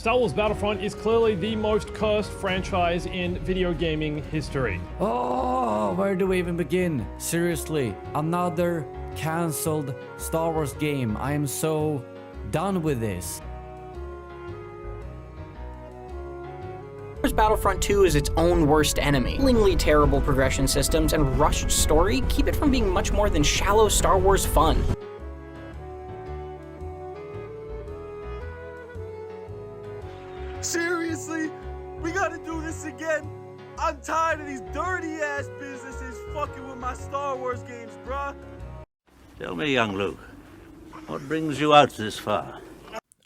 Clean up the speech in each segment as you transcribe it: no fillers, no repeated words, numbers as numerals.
Star Wars Battlefront is clearly the most cursed franchise in video gaming history. Oh, where do we even begin? Seriously, another cancelled Star Wars game. I am so done with this. Battlefront 2 is its own worst enemy. Willingly terrible progression systems and rushed story keep it from being much more than shallow Star Wars fun. Seriously? We gotta do this again? I'm tired of these dirty-ass businesses fucking with my Star Wars games, bruh. Tell me, young Luke, what brings you out this far?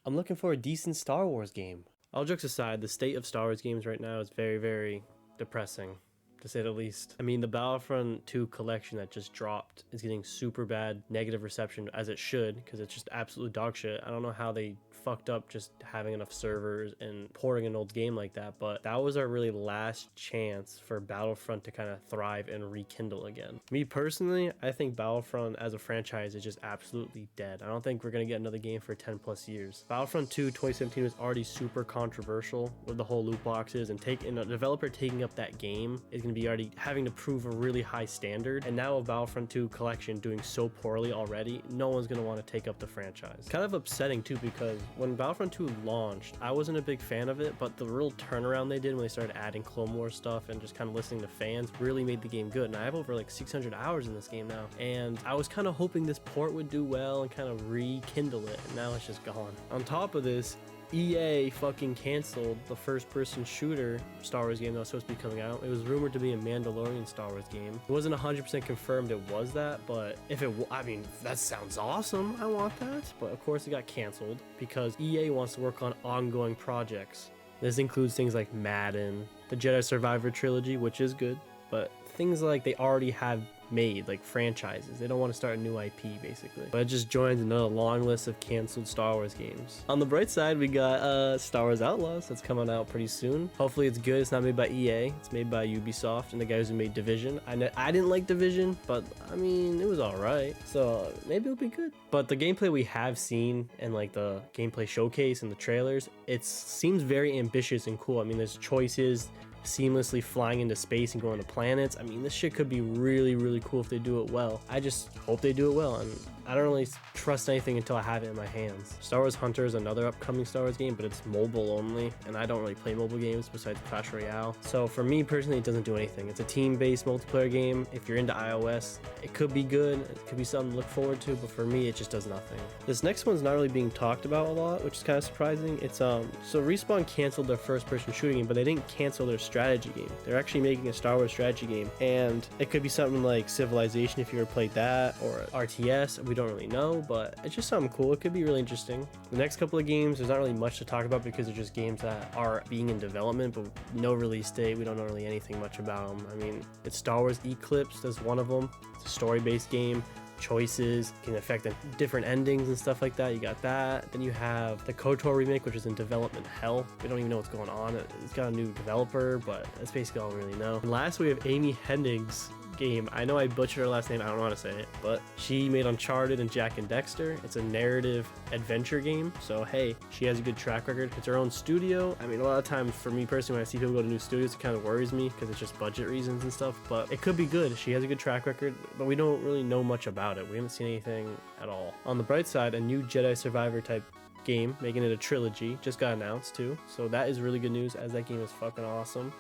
I'm looking for a decent Star Wars game. All jokes aside, the state of Star Wars games right now is very, very depressing, to say the least. I mean, the Battlefront 2 collection that just dropped is getting super bad negative reception, as it should, because it's just absolute dog shit. I don't know how they fucked up just having enough servers and porting an old game like that, but that was our really last chance for Battlefront to kind of thrive and rekindle again. Me personally, I think Battlefront as a franchise is just absolutely dead. I don't think we're gonna get another game for 10 plus years. Battlefront 2 2017 was already super controversial with the whole loot boxes, and a developer taking up that game is gonna be already having to prove a really high standard, and now a Battlefront 2 collection doing so poorly already, no one's gonna want to take up the franchise. Kind of upsetting too, because when Battlefront 2 launched, I wasn't a big fan of it, but the real turnaround they did when they started adding Clone Wars stuff and just kind of listening to fans really made the game good. And I have over like 600 hours in this game now, and I was kind of hoping this port would do well and kind of rekindle it, and now it's just gone. On top of this, EA fucking canceled the first-person shooter Star Wars game that was supposed to be coming out. It was rumored to be a Mandalorian Star Wars game. It wasn't 100% confirmed it was that, but if it I mean, that sounds awesome. I want that. But of course it got canceled because EA wants to work on ongoing projects. This includes things like Madden, the Jedi Survivor trilogy, which is good, but things like they already have made, like franchises. They don't want to start a new IP basically. But it just joins another long list of canceled Star Wars games. On the bright side, we got Star Wars Outlaws that's coming out pretty soon. Hopefully it's good. It's not made by EA. It's made by Ubisoft and the guys who made Division. I didn't like Division, but I mean, it was alright. So maybe it'll be good. But the gameplay we have seen and like the gameplay showcase and the trailers, it seems very ambitious and cool. I mean, there's choices, seamlessly flying into space and going to planets. I mean, this shit could be really, really cool if they do it well. I just hope they do it well, and I don't really trust anything until I have it in my hands. Star Wars Hunter is another upcoming Star Wars game, but it's mobile only, and I don't really play mobile games besides Clash Royale. So for me personally, it doesn't do anything. It's a team-based multiplayer game. If you're into iOS, it could be good. It could be something to look forward to, but for me, it just does nothing. This next one's not really being talked about a lot, which is kind of surprising. It's so Respawn canceled their first-person shooting game, but they didn't cancel their strategy game. They're actually making a Star Wars strategy game, and it could be something like Civilization if you ever played that, or RTS. We don't really know, but it's just something cool. It could be really interesting. The next couple of games, there's not really much to talk about because they're just games that are being in development, but no release date. We don't know really anything much about them. I mean, it's Star Wars Eclipse, that's one of them. It's a story-based game. Choices can affect different endings and stuff like that. You got that. Then you have the KOTOR remake, which is in development hell. We don't even know what's going on. It's got a new developer, but that's basically all we really know. And last, we have Amy Hennig's game. I know I butchered her last name. I don't know how to say it, but she made Uncharted and Jak and Dexter. It's a narrative adventure game. So hey, she has a good track record. It's her own studio. I mean, a lot of times for me personally, when I see people go to new studios, it kind of worries me because it's just budget reasons and stuff, but it could be good. She has a good track record, but we don't really know much about it. We haven't seen anything at all. On the bright side, a new Jedi Survivor type game, making it a trilogy, just got announced too. So that is really good news, as that game is fucking awesome.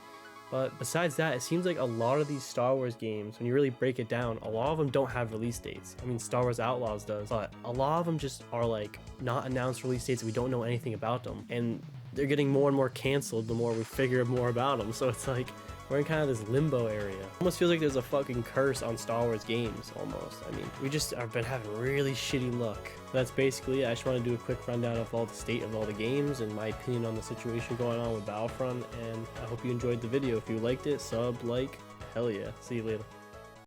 But besides that, it seems like a lot of these Star Wars games, when you really break it down, a lot of them don't have release dates. I mean, Star Wars Outlaws does, but a lot of them just are like not announced release dates. We don't know anything about them, and they're getting more and more canceled the more we figure more about them. So it's like we're in kind of this limbo area. Almost feels like there's a fucking curse on Star Wars games, almost. I mean, we just have been having really shitty luck. That's basically it. I just want to do a quick rundown of all the state of all the games and my opinion on the situation going on with Battlefront, and I hope you enjoyed the video. If you liked it, sub, like, hell yeah. See you later.